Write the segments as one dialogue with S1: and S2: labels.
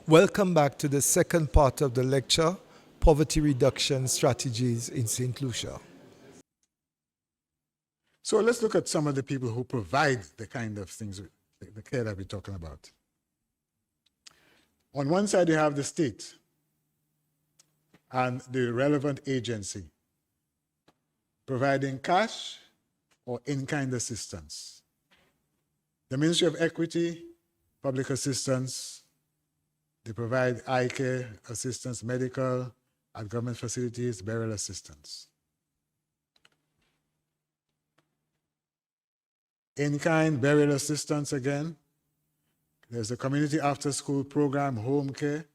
S1: Welcome back to the second part of the lecture, Poverty Reduction Strategies in St. Lucia.
S2: So let's look at some of the people who provide the kind of things, the care that we're talking about. On one side, you have the state and the relevant agency providing cash or in-kind assistance. The Ministry of Equity, Public Assistance, they provide eye care assistance, medical, at government facilities, burial assistance. In-kind burial assistance again. There's a community after-school program, home care,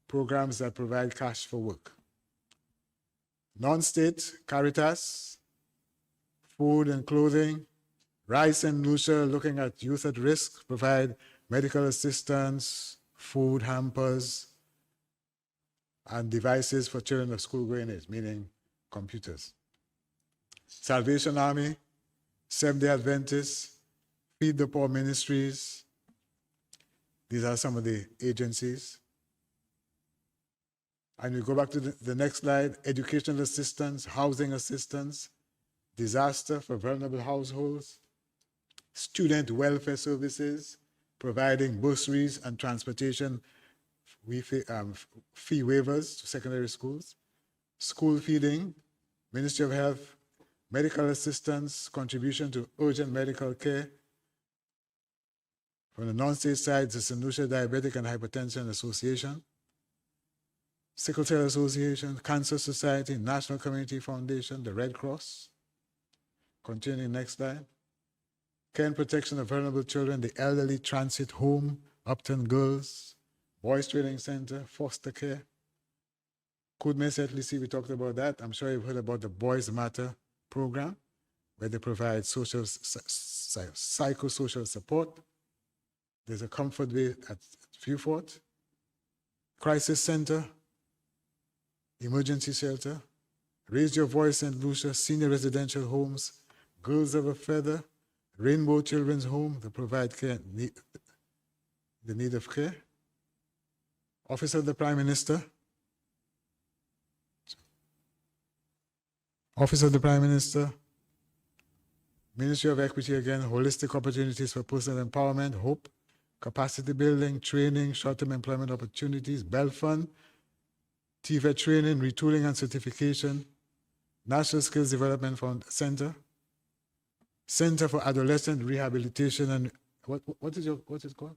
S2: programs that provide cash for work. Non-state, Caritas, food and clothing. Rice and Lucia, looking at youth at risk, provide medical assistance, food hampers, and devices for children of school-going age, meaning computers. Salvation Army, Seventh-day Adventists, Feed the Poor Ministries. These are some of the agencies. And we go back to the next slide, educational assistance, housing assistance, disaster for vulnerable households, student welfare services, providing bursaries and transportation fee waivers to secondary schools, school feeding, Ministry of Health, medical assistance, contribution to urgent medical care. From the non-state side, the St. Lucia Diabetic and Hypertension Association, Sickle Cell Association, Cancer Society, National Community Foundation, the Red Cross. Continuing next slide. Care and protection of vulnerable children, the Elderly Transit Home, Upton Girls, Boys Training Center, foster care. Kudme Setlisi, we talked about that. I'm sure you've heard about the Boys Matter program, where they provide psychosocial support. There's a Comfort Way at Viewfort. Crisis Center, Emergency Shelter, Raise Your Voice St. Lucia, Senior Residential Homes, Girls of a Feather, Rainbow Children's Home, they provide care, the need of care. Office of the Prime Minister, Office of the Prime Minister, Ministry of Equity again, holistic opportunities for personal empowerment, HOPE, capacity building, training, short-term employment opportunities, Bell Fund, TVET training, retooling and certification, National Skills Development Center, Center for Adolescent Rehabilitation and what is it called?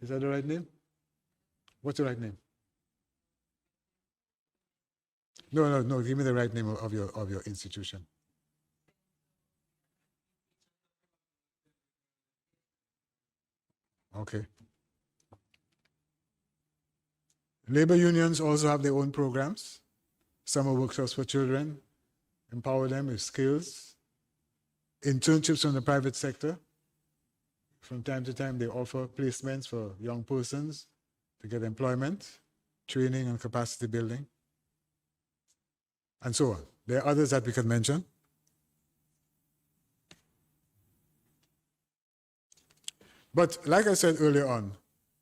S2: Is that the right name? What's the right name? No. Give me the right name of your institution. Okay. Labor unions also have their own programs. Summer workshops for children, empower them with skills. Internships from the private sector. From time to time, they offer placements for young persons to get employment, training and capacity building, and so on. There are others that we can mention. But like I said earlier on,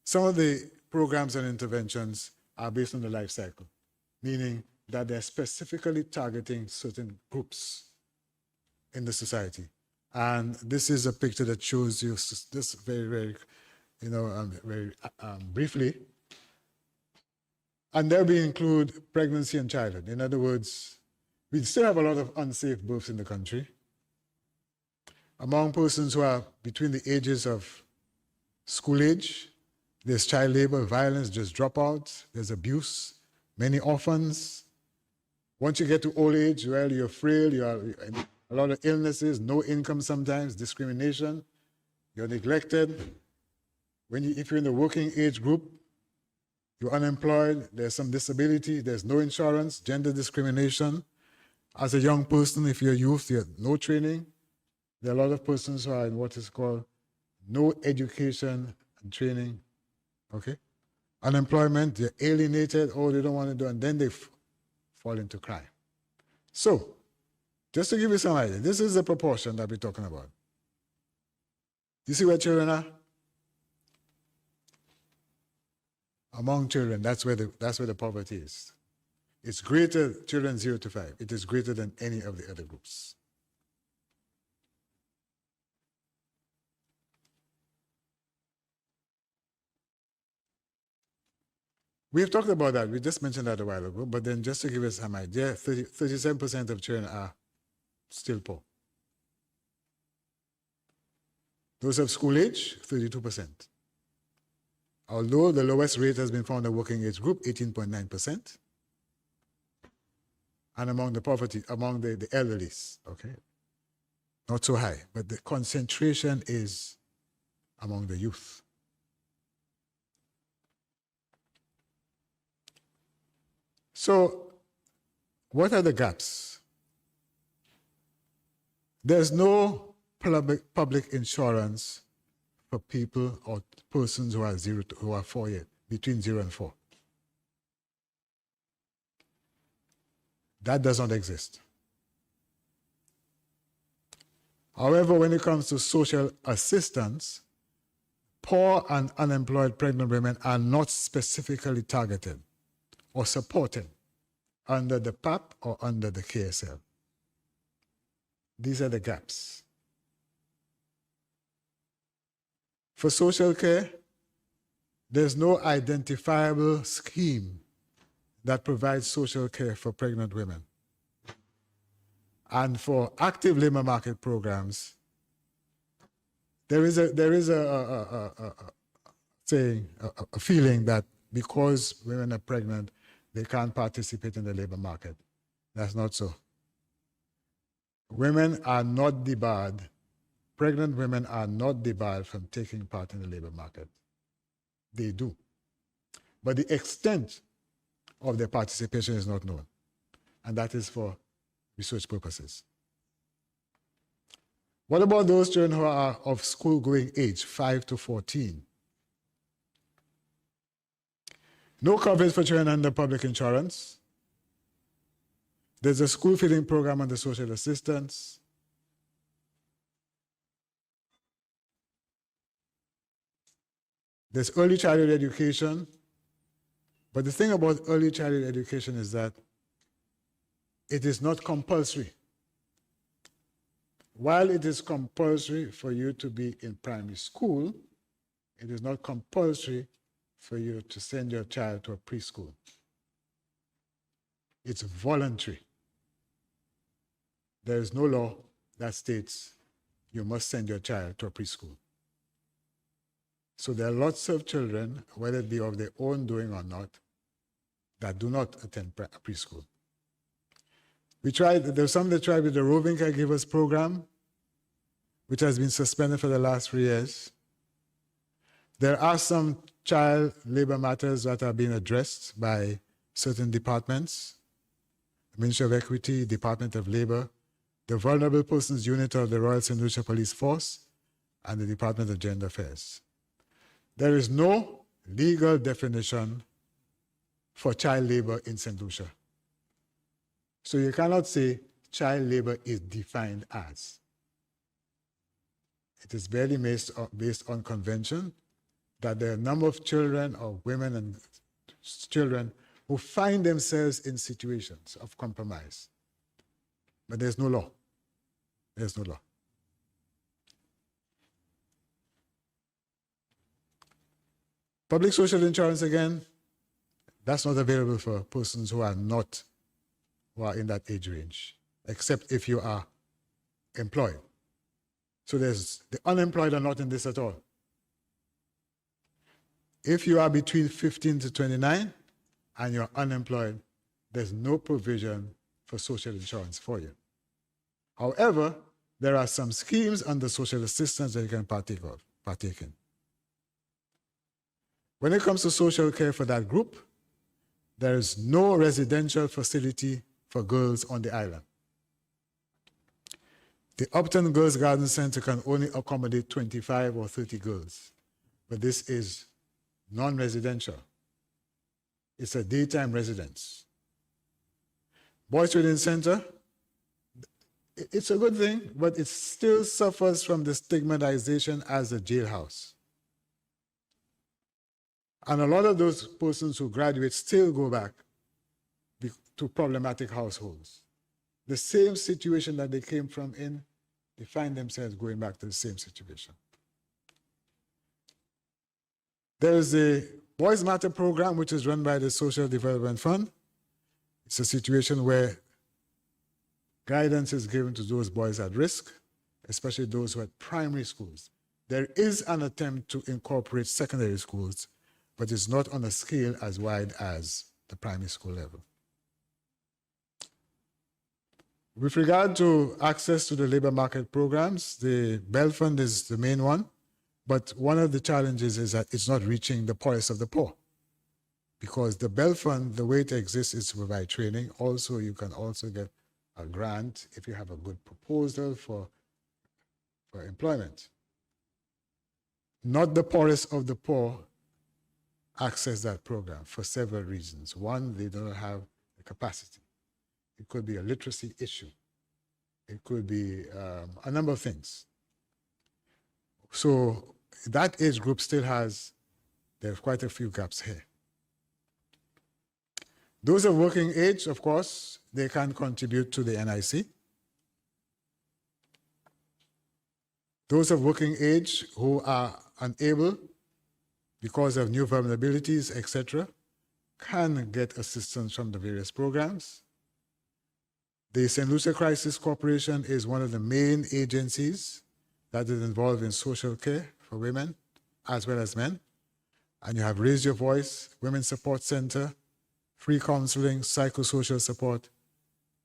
S2: some of the programs and interventions are based on the life cycle, meaning that they're specifically targeting certain groups in the society. And this is a picture that shows you this very briefly. And there we include pregnancy and childhood. In other words, we still have a lot of unsafe births in the country. Among persons who are between the ages of school age, there's child labor, violence, just dropouts, there's abuse, many orphans. Once you get to old age, well, you're frail, you're a lot of illnesses, no income sometimes, discrimination, you're neglected. If you're in the working age group, you're unemployed, there's some disability, there's no insurance, gender discrimination. As a young person, if you're youth, you have no training. There are a lot of persons who are in what is called no education and training, okay? Unemployment, they're alienated, they don't want to do, and then they fall into crime. So, just to give you some idea, this is the proportion that we're talking about. You see where children are? among children, that's where the poverty is. It's greater, children 0 to 5. It is greater than any of the other groups. We've talked about that. We just mentioned that a while ago. But then just to give us some idea, 37% of children are still poor. Those of school age, 32%. Although the lowest rate has been found in the working age group, 18.9%. And among the elderly, okay? Not so high, but the concentration is among the youth. So, what are the gaps? There's no public insurance for people or persons who are 4 years, between 0 and 4. That does not exist. However, when it comes to social assistance, poor and unemployed pregnant women are not specifically targeted or supported under the PAP or under the KSL. These are the gaps. For social care, there's no identifiable scheme that provides social care for pregnant women. And for active labor market programs, there is a feeling that because women are pregnant, they can't participate in the labor market. That's not so. Women are not debarred. Pregnant women are not debarred from taking part in the labor market. They do. But the extent of their participation is not known. And that is for research purposes. What about those children who are of school-going age, 5 to 14? No coverage for children under public insurance. There's a school feeding program under social assistance. There's early childhood education. But the thing about early childhood education is that it is not compulsory. While it is compulsory for you to be in primary school, it is not compulsory for you to send your child to a preschool. It's voluntary. There is no law that states you must send your child to a preschool. So there are lots of children, whether it be of their own doing or not, that do not attend preschool. There's some that tried with the Roving Caregivers program, which has been suspended for the last 3 years. There are some child labor matters that are being addressed by certain departments, the Ministry of Equity, Department of Labor, the Vulnerable Persons Unit of the Royal St. Lucia Police Force, and the Department of Gender Affairs. There is no legal definition for child labor in St. Lucia. So you cannot say child labor is defined as. It is barely based on convention that there are a number of children or women and children who find themselves in situations of compromise. But there's no law. There's no law. Public social insurance, again, that's not available for persons who are in that age range, except if you are employed. So the unemployed are not in this at all. If you are between 15 to 29 and you're unemployed, there's no provision for social insurance for you. However, there are some schemes under social assistance that you can partake in. When it comes to social care for that group, there is no residential facility for girls on the island. The Upton Girls Garden Center can only accommodate 25 or 30 girls, but this is non-residential. It's a daytime residence. Boys Training Center, it's a good thing, but it still suffers from the stigmatization as a jailhouse. And a lot of those persons who graduate still go back to problematic households. The same situation that they came from they find themselves going back to the same situation. There is a Boys Matter program, which is run by the Social Development Fund. It's a situation where guidance is given to those boys at risk, especially those who are at primary schools. There is an attempt to incorporate secondary schools, but it's not on a scale as wide as the primary school level. With regard to access to the labor market programs, the Bell Fund is the main one, but one of the challenges is that it's not reaching the poorest of the poor. Because the Bell Fund, the way it exists is to provide training. Also, you can also get a grant if you have a good proposal for employment. Not the poorest of the poor access that program for several reasons. One, they don't have the capacity. It could be a literacy issue. It could be a number of things. So that age group still there's quite a few gaps here. Those of working age, of course, they can contribute to the NIC. Those of working age who are unable, because of new vulnerabilities, etc., can get assistance from the various programs. The St. Lucia Crisis Corporation is one of the main agencies that is involved in social care for women as well as men. And you have Raise Your Voice, Women's Support Center, free counseling, psychosocial support,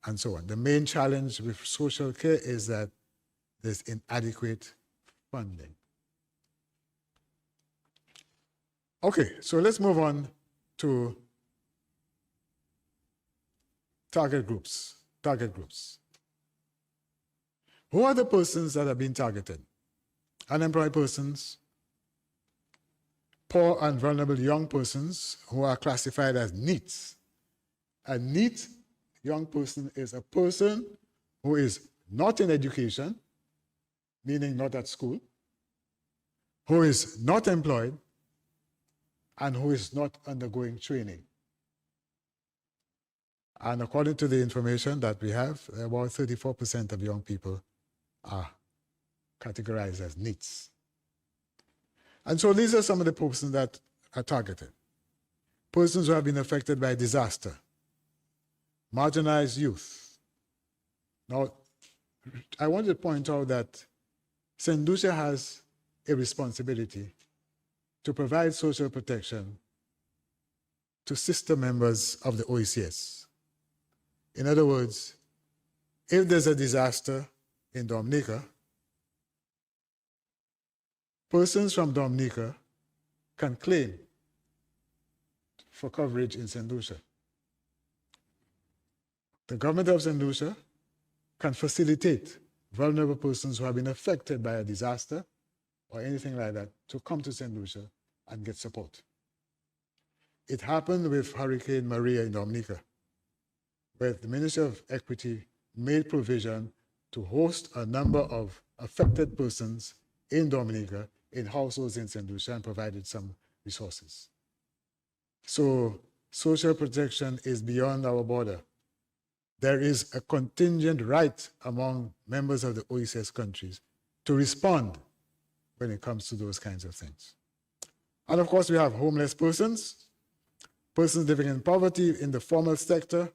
S2: and so on. The main challenge with social care is that there's inadequate funding. Okay, so let's move on to target groups. Who are the persons that are being targeted? Unemployed persons, poor and vulnerable young persons who are classified as NEETs. A NEET young person is a person who is not in education, meaning not at school, who is not employed, and who is not undergoing training. And according to the information that we have, about 34% of young people are categorized as NEETs. And so these are some of the persons that are targeted. Persons who have been affected by disaster, marginalized youth. Now, I want to point out that St. Lucia has a responsibility to provide social protection to sister members of the OECS. In other words, if there's a disaster in Dominica, persons from Dominica can claim for coverage in St. Lucia. The government of St. Lucia can facilitate vulnerable persons who have been affected by a disaster or anything like that to come to St. Lucia and get support. It happened with Hurricane Maria in Dominica, where the Ministry of Equity made provision to host a number of affected persons in Dominica in households in St. Lucia and provided some resources. So social protection is beyond our border. There is a contingent right among members of the OECS countries to respond when it comes to those kinds of things. And of course, we have homeless persons, persons living in poverty in the formal sector,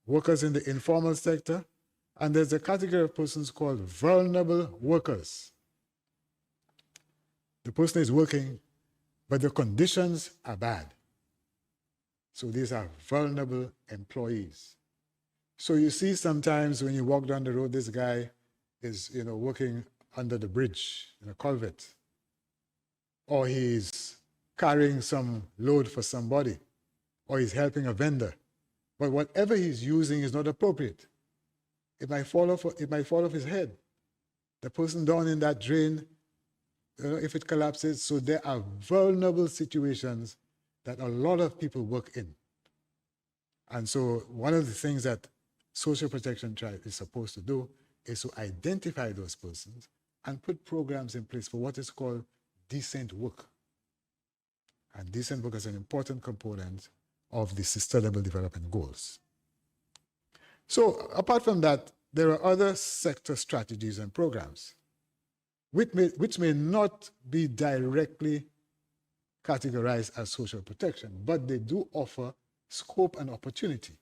S2: workers in the informal sector, and there's a category of persons called vulnerable workers. The person is working, but the conditions are bad. So these are vulnerable employees. So you see sometimes when you walk down the road, this guy is, working under the bridge in a culvert, or he's carrying some load for somebody, or he's helping a vendor. But whatever he's using is not appropriate. It might fall off his head. The person down in that drain, if it collapses, so there are vulnerable situations that a lot of people work in. And so one of the things that Social Protection Tribe is supposed to do is to identify those persons and put programs in place for what is called decent work. And decent work is an important component of the Sustainable Development Goals. So apart from that, there are other sector strategies and programs which may not be directly categorized as social protection, but they do offer scope and opportunity.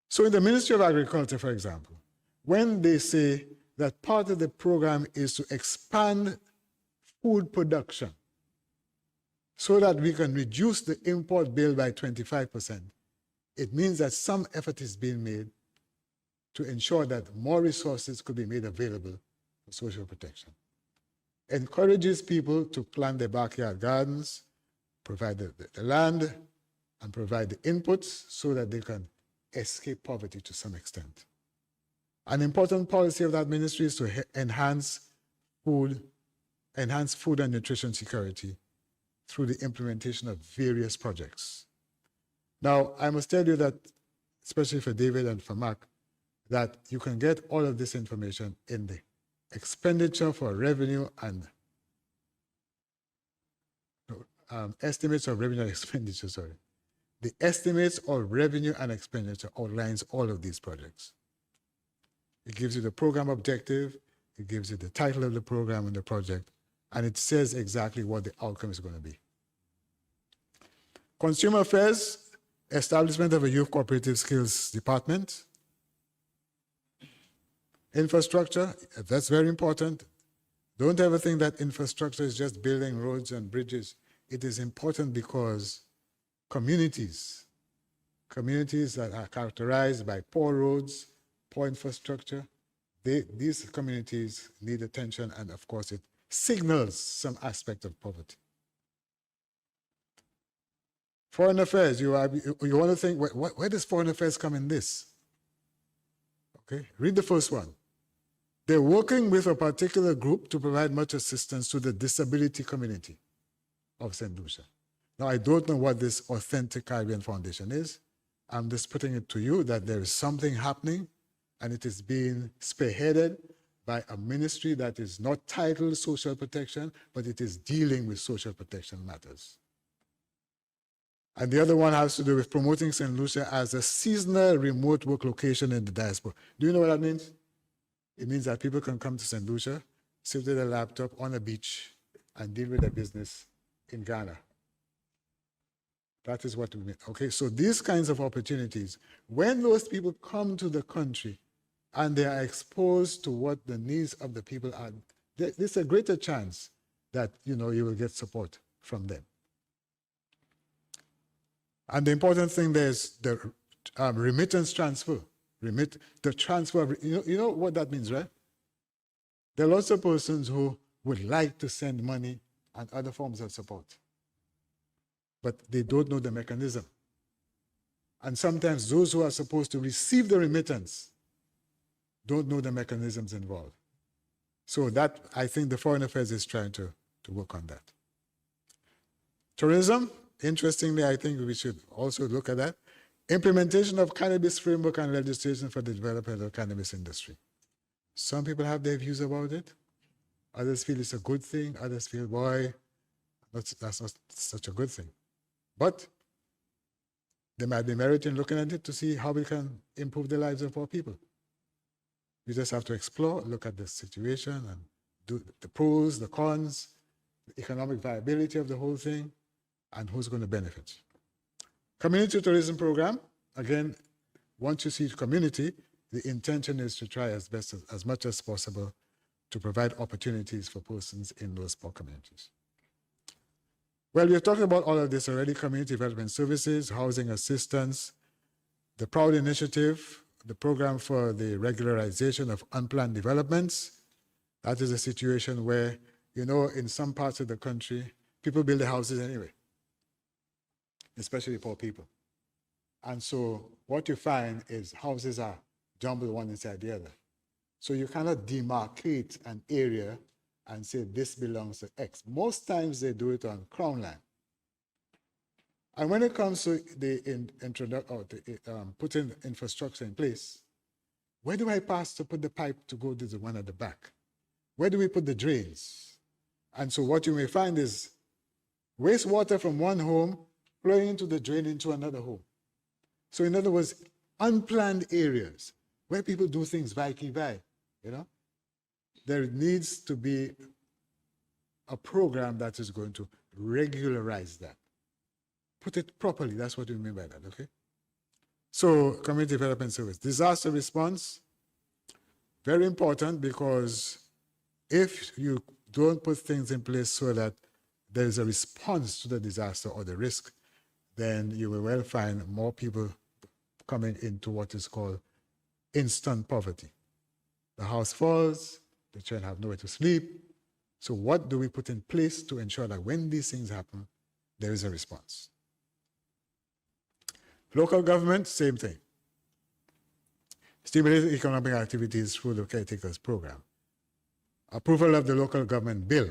S2: So in the Ministry of Agriculture, for example, when they say that part of the program is to expand food production so that we can reduce the import bill by 25%, it means that some effort is being made to ensure that more resources could be made available for social protection. Encourages people to plant their backyard gardens, provide the land, and provide the inputs so that they can escape poverty to some extent. An important policy of that ministry is to enhance food and nutrition security through the implementation of various projects. Now, I must tell you that, especially for David and for Mark, that you can get all of this information in the expenditure for revenue and estimates of revenue and expenditure, sorry. The estimates of revenue and expenditure outlines all of these projects. It gives you the program objective, it gives you the title of the program and the project, and it says exactly what the outcome is going to be. Consumer Affairs, establishment of a Youth Cooperative Skills Department. Infrastructure, that's very important. Don't ever think that infrastructure is just building roads and bridges. It is important because communities that are characterized by poor roads, poor infrastructure, these communities need attention, and of course it signals some aspect of poverty. Foreign affairs, you want to think, where does foreign affairs come in this? Okay, read the first one. They're working with a particular group to provide much assistance to the disability community of St. Lucia. Now, I don't know what this Authentic Caribbean Foundation is. I'm just putting it to you that there is something happening, and it is being spearheaded by a ministry that is not titled social protection, but it is dealing with social protection matters. And the other one has to do with promoting St. Lucia as a seasonal remote work location in the diaspora. Do you know what that means? It means that people can come to St. Lucia, sit with a laptop on a beach, and deal with their business in Ghana. That is what we mean. Okay, so these kinds of opportunities, when those people come to the country and they are exposed to what the needs of the people are, there's a greater chance that you will get support from them. And the important thing there is the remittance transfer. The transfer of, you know what that means, right? There are lots of persons who would like to send money and other forms of support, but they don't know the mechanism. And sometimes those who are supposed to receive the remittance don't know the mechanisms involved. So that, I think the Foreign Affairs is trying to work on that. Tourism, interestingly, I think we should also look at that. Implementation of cannabis framework and legislation for the development of the cannabis industry. Some people have their views about it. Others feel it's a good thing. Others feel, boy, that's not such a good thing. But there might be merit in looking at it to see how we can improve the lives of our people. We just have to explore, look at the situation, and do the pros, the cons, the economic viability of the whole thing, and who's going to benefit. Community tourism program, again, once you see community, the intention is to try as much as possible to provide opportunities for persons in those poor communities. Well, we've talked about all of this already: community development services, housing assistance, the PROUD initiative, the program for the regularization of unplanned developments. That is a situation where, in some parts of the country, people build their houses anyway, especially poor people. And so what you find is houses are jumbled one inside the other. So you cannot demarcate an area and say this belongs to X. Most times they do it on Crown land. And when it comes to putting infrastructure in place, where do I pass to put the pipe to go to the one at the back? Where do we put the drains? And so what you may find is, Wastewater from one home flowing into the drain into another home. So in other words, unplanned areas where people do things by, you know, there needs to be a program that is going to regularize that. Put it properly, that's what we mean by that, okay? So, community development service. Disaster response, very important, because if you don't put things in place so that there is a response to the disaster or the risk, then you will well find more people coming into what is called instant poverty. The house falls, the children have nowhere to sleep. So what do we put in place to ensure that when these things happen, there is a response? Local government, same thing. Stimulate economic activities through the caretakers program. Approval of the local government bill.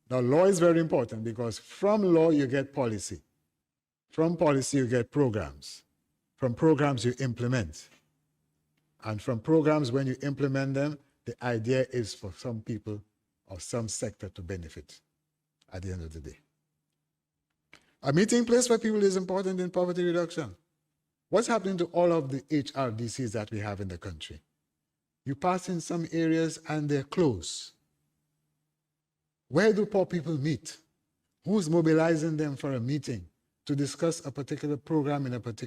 S2: Now, law is very important because from law you get policy. From policy you get programs. From programs you implement. And from programs, when you implement them, the idea is for some people or some sector to benefit at the end of the day. A meeting place for people is important in poverty reduction. What's happening to all of the HRDCs that we have in the country? You pass in some areas and they're closed. Where do poor people meet? Who's mobilizing them for a meeting to discuss a particular program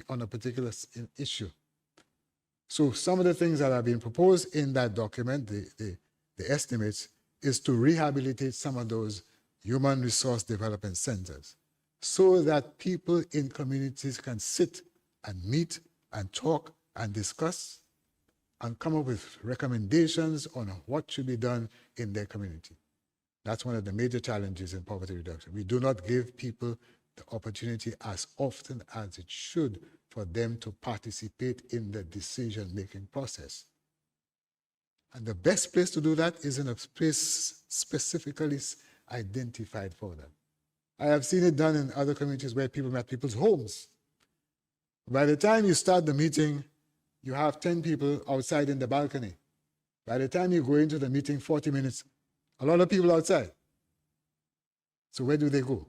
S2: on a particular issue? So some of the things that are being proposed in that document, the estimates, is to rehabilitate some of those human resource development centers so that people in communities can sit and meet and talk and discuss and come up with recommendations on what should be done in their community. That's one of the major challenges in poverty reduction. We do not give people the opportunity as often as it should for them to participate in the decision-making process. And the best place to do that is in a place specifically identified for them. I have seen it done in other communities where people met people's homes. By the time you start the meeting, you have 10 people outside in the balcony. By the time you go into the meeting, 40 minutes, a lot of people outside. So where do they go?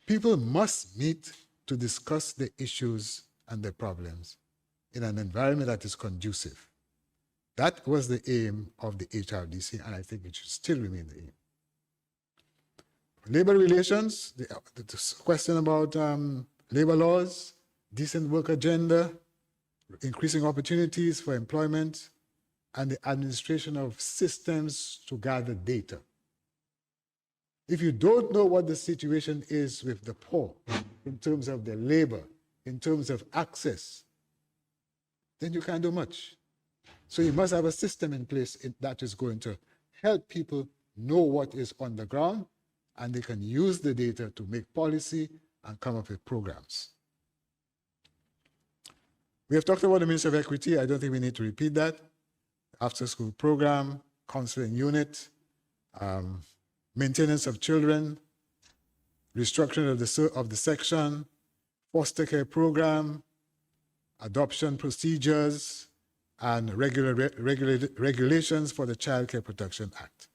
S2: People must meet to discuss the issues and the problems in an environment that is conducive. That was the aim of the HRDC, and I think it should still remain the aim. Labor relations, the question about labor laws, decent work agenda, increasing opportunities for employment, and the administration of systems to gather data. If you don't know what the situation is with the poor in terms of their labor, in terms of access, then you can't do much. So you must have a system in place that is going to help people know what is on the ground, and they can use the data to make policy and come up with programs. We have talked about the Ministry of Equity. I don't think we need to repeat that. After-school program, counseling unit, maintenance of children, restructuring of the section, foster care program, adoption procedures, and regulations for the Child Care Protection Act.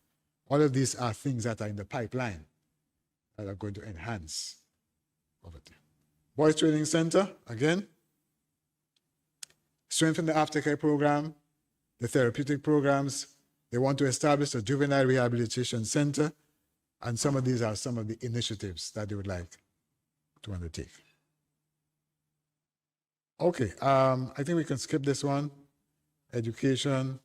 S2: All of these are things that are in the pipeline that are going to enhance poverty. Boys Training Center, again, strengthen the aftercare program, the therapeutic programs. They want to establish a juvenile rehabilitation center, and some of these are some of the initiatives that they would like to undertake. Okay, I think we can skip this one. Education.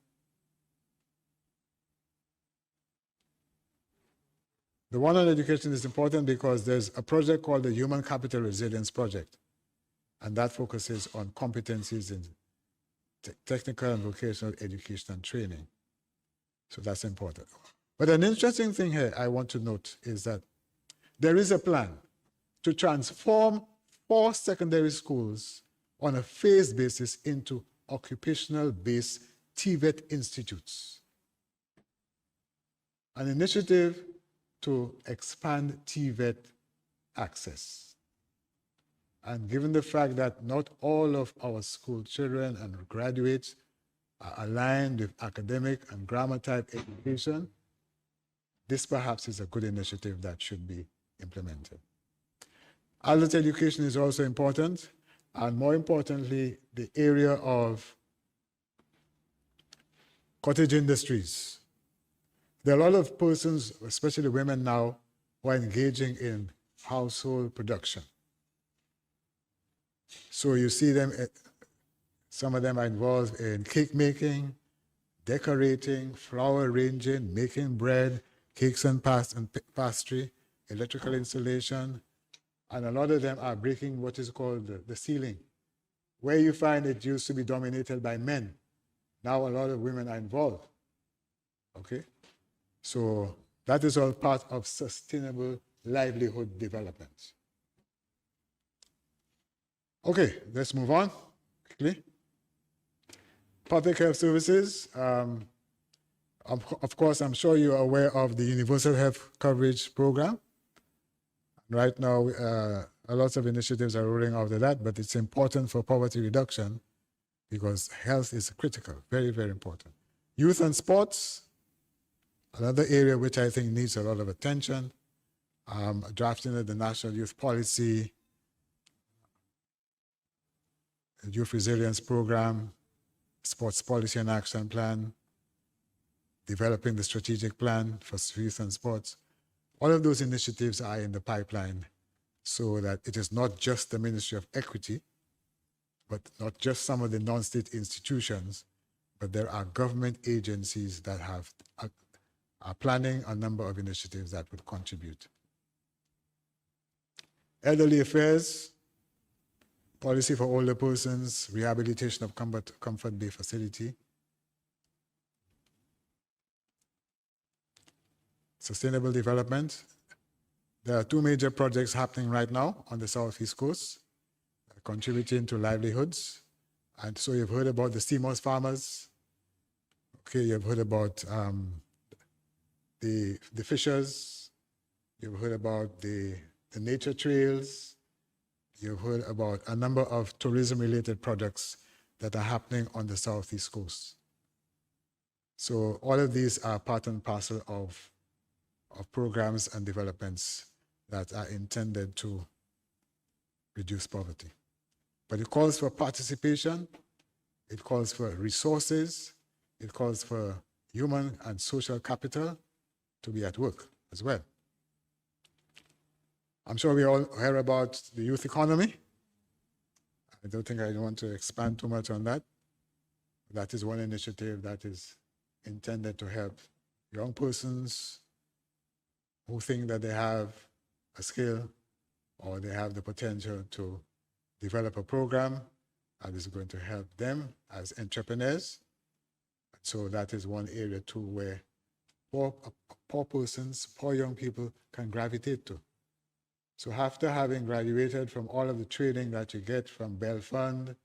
S2: The one on education is important because there's a project called the Human Capital Resilience Project, and that focuses on competencies in technical and vocational education and training. So that's important. But an interesting thing here I want to note is that there is a plan to transform 4 secondary schools on a phased basis into occupational-based TVET institutes. An initiative to expand TVET access. And given the fact that not all of our school children and graduates are aligned with academic and grammar type education, this perhaps is a good initiative that should be implemented. Adult education is also important, and more importantly, the area of cottage industries. There are a lot of persons, especially women now, who are engaging in household production. So you see them, some of them are involved in cake making, decorating, flower arranging, making bread, cakes and pastry, electrical installation, and a lot of them are breaking what is called the ceiling. Where you find it used to be dominated by men, now a lot of women are involved. Okay? So that is all part of sustainable livelihood development. Okay, let's move on quickly. Public health services. Of course, I'm sure you are aware of the Universal Health Coverage Program. Right now, lots of initiatives are rolling out of that, but it's important for poverty reduction because health is critical, very, very important. Youth and sports, another area which I think needs a lot of attention. Drafting of the National Youth Policy, Youth Resilience Program, Sports Policy and Action Plan, developing the strategic plan for youth and sports. All of those initiatives are in the pipeline so that it is not just the Ministry of Equity, but not just some of the non-state institutions, but there are government agencies that are planning a number of initiatives that would contribute. Elderly affairs, policy for older persons, rehabilitation of Comfort Bay facility. Sustainable development. There are two major projects happening right now on the Southeast Coast, contributing to livelihoods. And so you've heard about the CMOS farmers. Okay, you've heard about the fishers. You've heard about the nature trails. You've heard about a number of tourism-related projects that are happening on the Southeast Coast. So all of these are part and parcel of programs and developments that are intended to reduce poverty. But it calls for participation, it calls for resources, it calls for human and social capital to be at work as well. I'm sure we all hear about the youth economy. I don't think I want to expand too much on that. That is one initiative that is intended to help young persons who think that they have a skill or they have the potential to develop a program that is going to help them as entrepreneurs. So that is one area too where poor persons, poor young people can gravitate to. So after having graduated from all of the training that you get from Bell Fund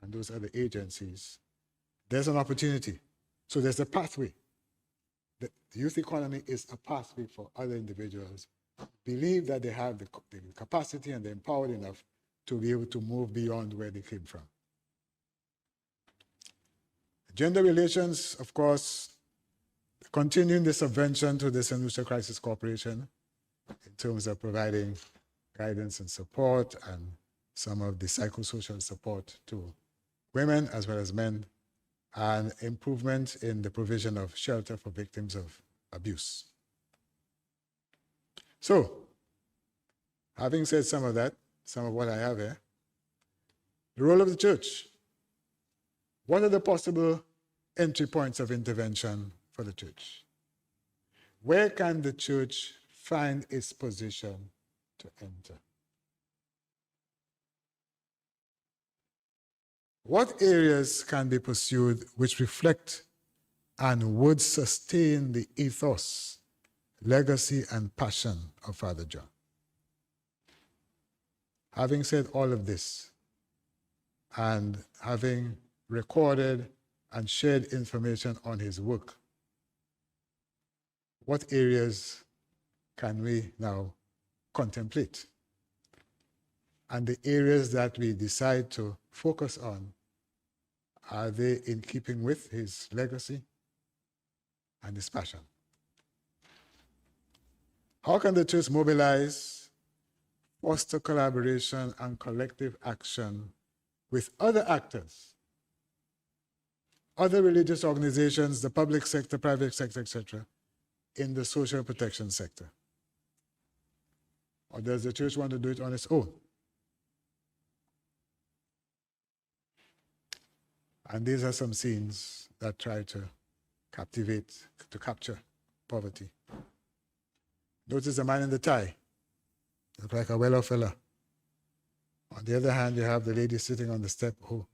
S2: and those other agencies, there's an opportunity. So there's a pathway. The youth economy is a pathway for other individuals who believe that they have the capacity and they're empowered enough to be able to move beyond where they came from. Gender relations, of course, continuing the subvention to the St. Lucia Crisis Corporation in terms of providing guidance and support and some of the psychosocial support to women as well as men, and improvement in the provision of shelter for victims of abuse. So, having said some of that, some of what I have here, the role of the church. What are the possible entry points of intervention for the church? Where can the church find its position to enter? What areas can be pursued which reflect and would sustain the ethos, legacy, and passion of Father John? Having said all of this, and having recorded and shared information on his work, what areas can we now contemplate? And the areas that we decide to focus on, are they in keeping with his legacy and his passion? How can the church mobilize, foster collaboration and collective action with other actors, other religious organizations, the public sector, private sector, etc., in the social protection sector? Or does the church want to do it on its own? And these are some scenes that try to capture poverty. Notice the man in the tie. Looks like a well-off fella. On the other hand, you have the lady sitting on the step who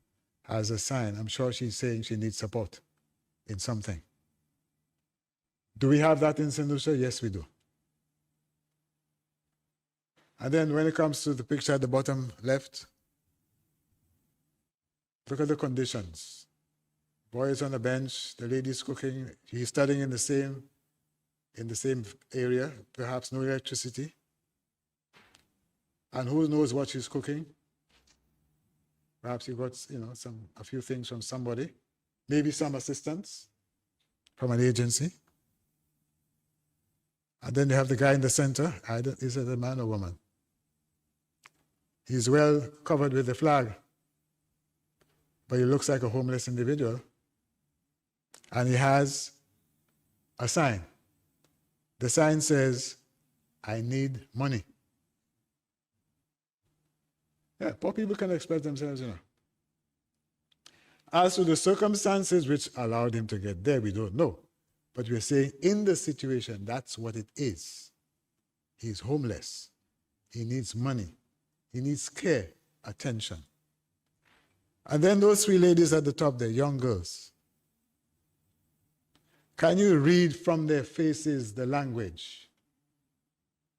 S2: has a sign. I'm sure she's saying she needs support in something. Do we have that in St. Lucia? Yes, we do. And then when it comes to the picture at the bottom left, look at the conditions. Boy is on a bench, the lady's cooking, he's studying in the same area, perhaps no electricity. And who knows what she's cooking? Perhaps he got, a few things from somebody, maybe some assistance from an agency. And then you have the guy in the center. Is it a man or woman? He's well covered with the flag, but he looks like a homeless individual. And he has a sign. The sign says, "I need money." Yeah, poor people can express themselves, As to the circumstances which allowed him to get there, we don't know. But we're saying in the situation, that's what it is. He's homeless. He needs money. He needs care, attention. And then those three ladies at the top there, young girls. Can you read from their faces the language?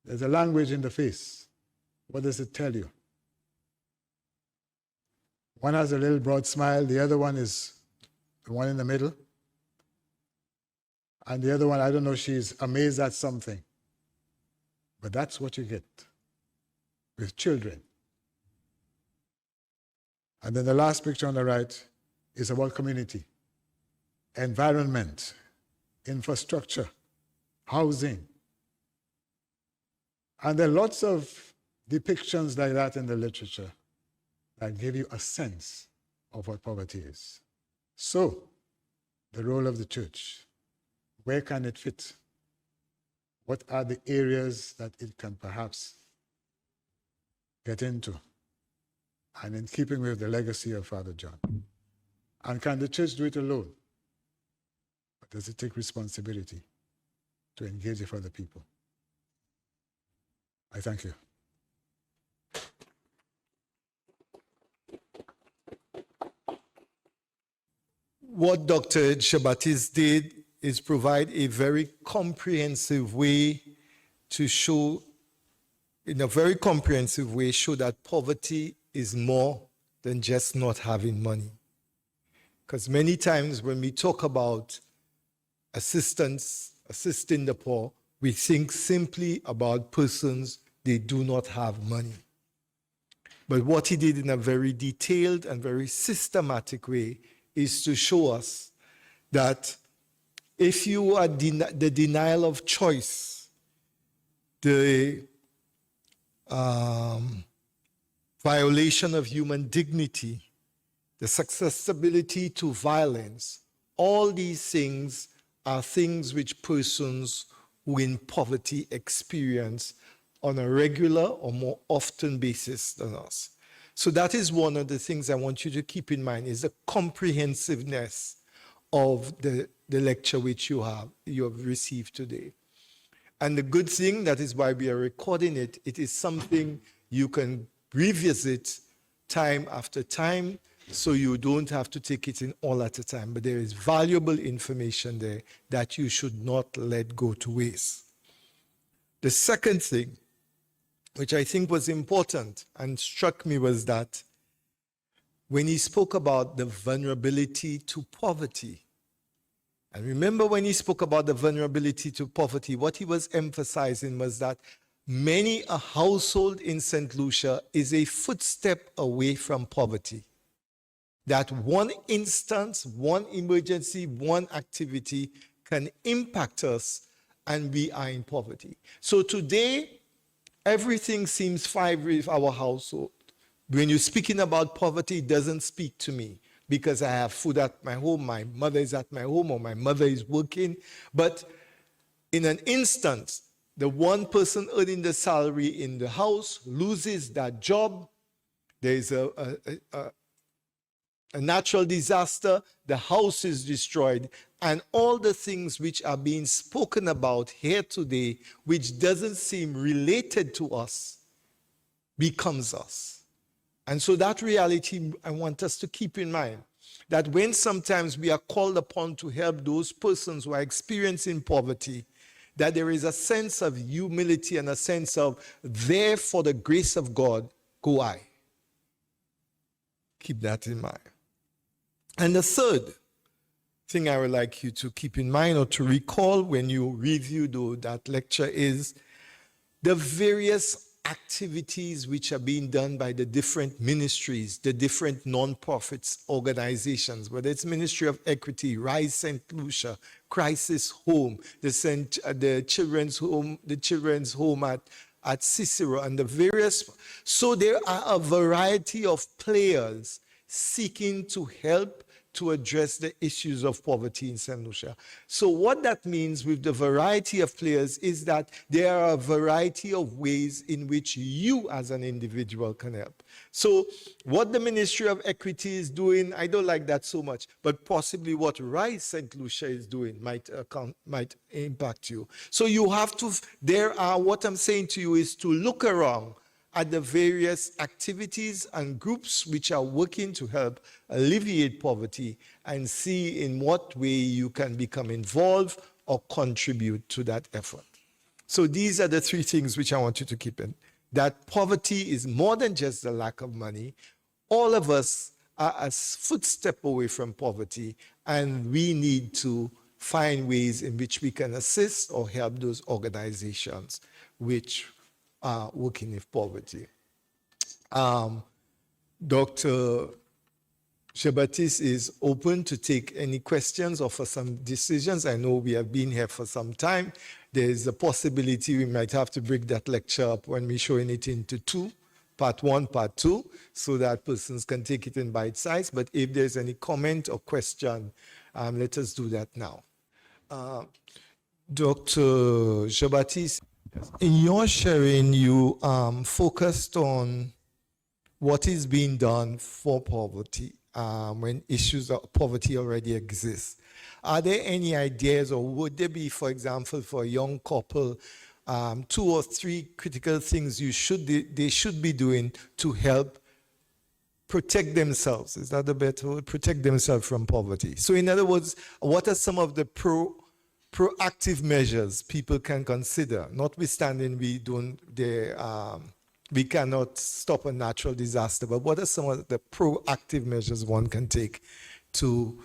S2: There's a language in the face. What does it tell you? One has a little broad smile. The other one is the one in the middle. And the other one, I don't know, she's amazed at something. But that's what you get with children. And then the last picture on the right is about community, environment, infrastructure, housing. And there are lots of depictions like that in the literature that give you a sense of what poverty is. So, the role of the church, where can it fit? What are the areas that it can perhaps get into? And in keeping with the legacy of Father John. And can the church do it alone? Or does it take responsibility to engage with other people? I thank you.
S1: What Dr. Baptiste did is provide a very comprehensive way to show, in a very comprehensive way, show that poverty is more than just not having money. Because many times when we talk about assisting the poor, we think simply about persons, they do not have money. But what he did in a very detailed and very systematic way is to show us that if you are the denial of choice, the violation of human dignity, the susceptibility to violence, all these things are things which persons who in poverty experience on a regular or more often basis than us. So that is one of the things I want you to keep in mind, is the comprehensiveness of the lecture which you have received today. And the good thing, that is why we are recording it, it is something you can revisit time after time, so you don't have to take it in all at a time. But there is valuable information there that you should not let go to waste. The second thing, which I think was important and struck me, was that when he spoke about the vulnerability to poverty, and remember when he spoke about the vulnerability to poverty, what he was emphasizing was that many a household in St. Lucia is a footstep away from poverty. That one instance, one emergency, one activity can impact us and we are in poverty. So today, everything seems fine with our household. When you're speaking about poverty, it doesn't speak to me because I have food at my home, my mother is at my home, or my mother is working. But in an instant, the one person earning the salary in the house loses that job. There is a natural disaster, the house is destroyed, and all the things which are being spoken about here today, which doesn't seem related to us, becomes us. And so that reality I want us to keep in mind, that when sometimes we are called upon to help those persons who are experiencing poverty, that there is a sense of humility and a sense of, there for the grace of God, go I. Keep that in mind. And the third thing I would like you to keep in mind or to recall when you review that lecture is the various activities which are being done by the different ministries, the different non-profits organizations, whether it's Ministry of Equity, Rise St. Lucia, Crisis Home, the children's home at Cicero, and the various. So there are a variety of players seeking to help to address the issues of poverty in St. Lucia. So what that means with the variety of players is that there are a variety of ways in which you as an individual can help. So what the Ministry of Equity is doing, I don't like that so much, but possibly what Rise St. Lucia is doing might impact you. So you have to, what I'm saying to you is to look around at the various activities and groups which are working to help alleviate poverty and see in what way you can become involved or contribute to that effort. So these are the three things which I want you to keep in. That poverty is more than just the lack of money. All of us are a footstep away from poverty, and we need to find ways in which we can assist or help those organizations which are working with poverty. Dr. Baptiste is open to take any questions or for some decisions. I know we have been here for some time. There's a possibility we might have to break that lecture up when we're showing it into two, part one, part two, so that persons can take it in bite size. But if there's any comment or question, let us do that now. Dr. Baptiste, in your sharing, you focused on what is being done for poverty when issues of poverty already exist. Are there any ideas, or would there be, for example, for a young couple, 2 or 3 critical things they should be doing to help protect themselves? Is that the better word? Protect themselves from poverty. So in other words, what are some of the proactive measures people can consider, notwithstanding we cannot stop a natural disaster, but what are some of the proactive measures one can take to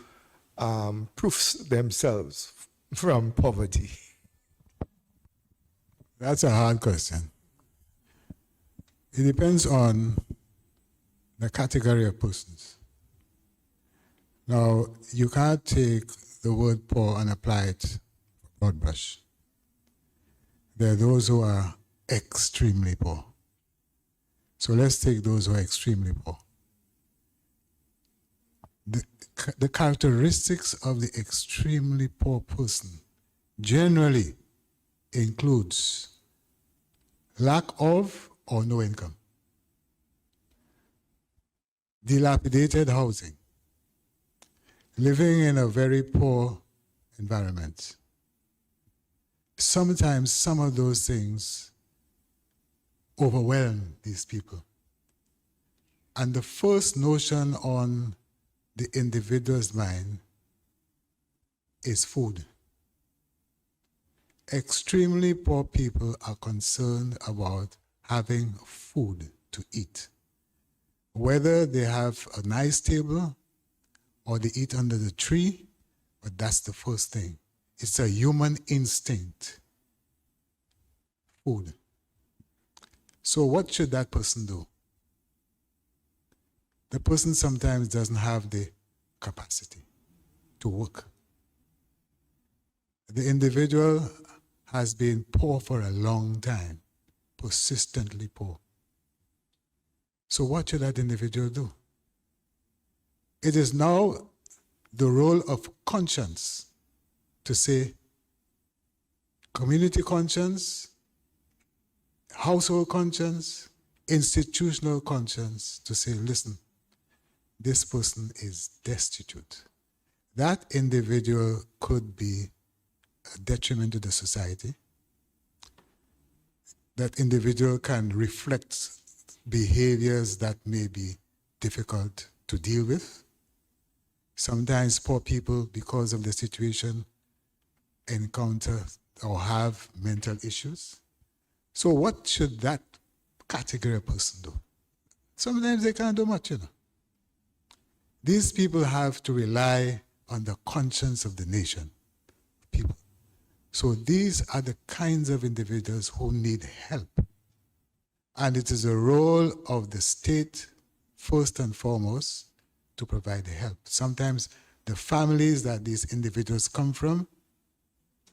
S1: proof themselves from poverty?
S2: That's a hard question. It depends on the category of persons. Now, you can't take the word poor and apply it broad brush. There are those who are extremely poor. So let's take those who are extremely poor. The characteristics of the extremely poor person generally includes lack of or no income, dilapidated housing, living in a very poor environment. Sometimes some of those things overwhelm these people. And the first notion on the individual's mind is food. Extremely poor people are concerned about having food to eat. Whether they have a nice table or they eat under the tree, but that's the first thing. It's a human instinct. Food. So what should that person do? The person sometimes doesn't have the capacity to work. The individual has been poor for a long time, persistently poor. So what should that individual do? It is now the role of conscience to say, community conscience, household conscience, institutional conscience, to say, listen, this person is destitute. That individual could be a detriment to the society. That individual can reflect behaviors that may be difficult to deal with. Sometimes poor people, because of the situation, encounter or have mental issues. So what should that category of person do? Sometimes they can't do much, These people have to rely on the conscience of the nation, people. So these are the kinds of individuals who need help. And it is a role of the state, first and foremost, to provide the help. Sometimes the families that these individuals come from,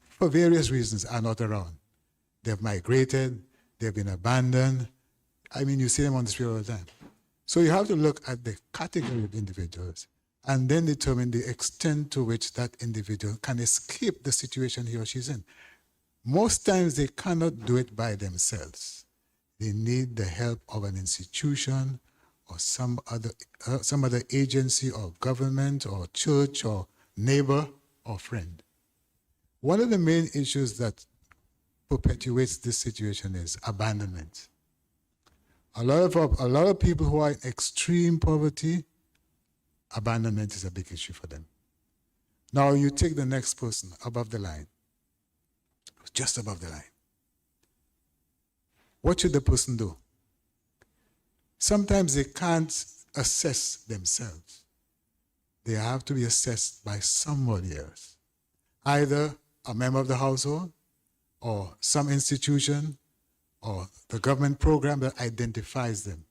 S2: for various reasons, are not around. They've migrated, they've been abandoned. I mean, you see them on the street all the time. So you have to look at the category of individuals and then determine the extent to which that individual can escape the situation he or she's in. Most times they cannot do it by themselves. They need the help of an institution or some other agency or government or church or neighbor or friend. One of the main issues that perpetuates this situation is abandonment. A lot of people who are in extreme poverty, abandonment is a big issue for them. Now you take the next person above the line, just above the line. What should the person do? Sometimes they can't assess themselves. They have to be assessed by somebody else, either a member of the household or some institution or the government program that identifies them.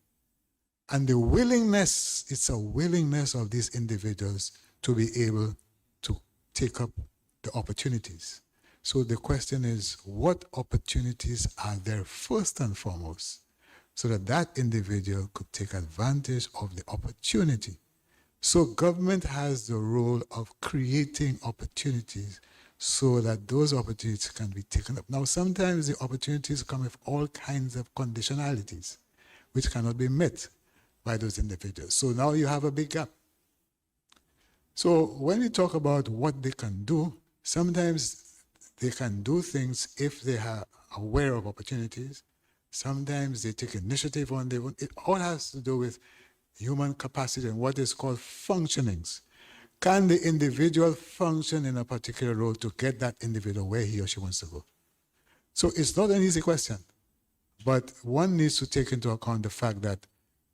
S2: And the willingness, it's a willingness of these individuals to be able to take up the opportunities. So the question is, what opportunities are there first and foremost so that that individual could take advantage of the opportunity? So government has the role of creating opportunities so that those opportunities can be taken up. Now, sometimes the opportunities come with all kinds of conditionalities, which cannot be met by those individuals. So now you have a big gap. So when we talk about what they can do, sometimes they can do things if they are aware of opportunities. Sometimes they take initiative on their own. It all has to do with human capacity and what is called functionings. Can the individual function in a particular role to get that individual where he or she wants to go? So it's not an easy question, but one needs to take into account the fact that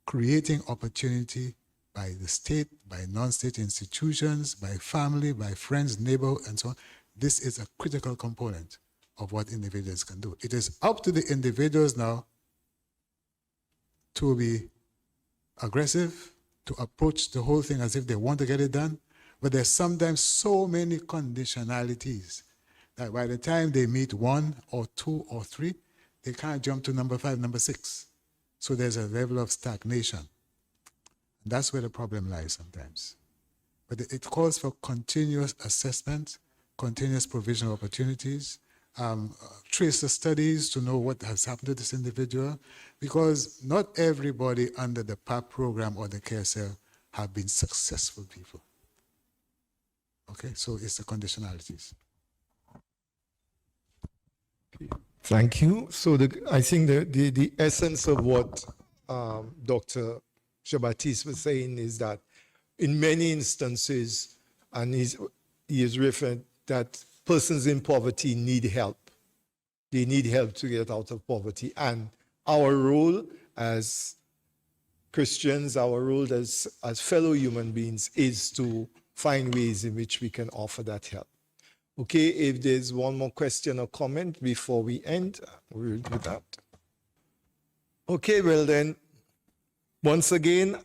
S2: creating opportunity by the state, by non-state institutions, by family, by friends, neighbor, and so on, this is a critical component of what individuals can do. It is up to the individuals now to be aggressive, to approach the whole thing as if they want to get it done. But there's sometimes so many conditionalities that by the time they meet one or two or three, they can't jump to number 5, number 6. So there's a level of stagnation. And that's where the problem lies sometimes. But it calls for continuous assessment, continuous provision of opportunities, trace the studies to know what has happened to this individual, because not everybody under the PAP program or the KSL have been successful people. Okay, so it's the conditionalities.
S1: Thank you. So I think the essence of what Dr. Baptiste was saying is that in many instances, and he is referring that persons in poverty need help. They need help to get out of poverty. And our role as Christians, our role as fellow human beings is to find ways in which we can offer that help. Okay, if there's one more question or comment before we end, we'll do that. Okay, well then, once again,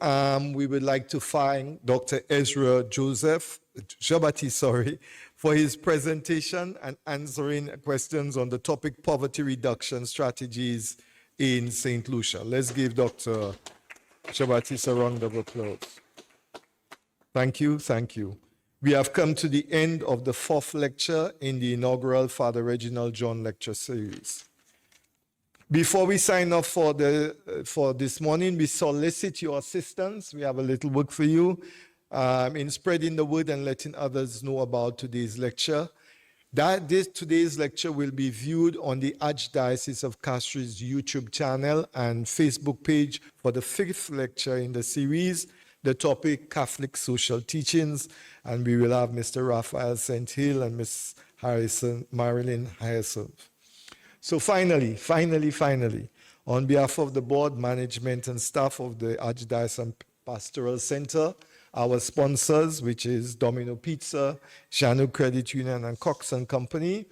S1: we would like to thank Dr. Ezra Joseph, Jean-Baptiste, for his presentation and answering questions on the topic poverty reduction strategies in St. Lucia. Let's give Dr. Baptiste a round of applause. Thank you, thank you. We have come to the end of the 4th lecture in the inaugural Father Reginald John lecture series. Before we sign off for this morning, we solicit your assistance. We have a little work for you in spreading the word and letting others know about today's lecture. Today's lecture will be viewed on the Archdiocese of Castri's YouTube channel and Facebook page for the 5th lecture in the series, the topic Catholic Social Teachings, and we will have Mr. Raphael St. Hill and Ms. Marilyn Harrison. So finally, on behalf of the board, management, and staff of the Archdiocese Pastoral Center, our sponsors, which is Domino Pizza, Shanu Credit Union, and Cox & Company,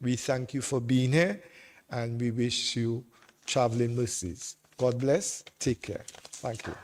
S1: we thank you for being here, and we wish you traveling mercies. God bless. Take care. Thank you.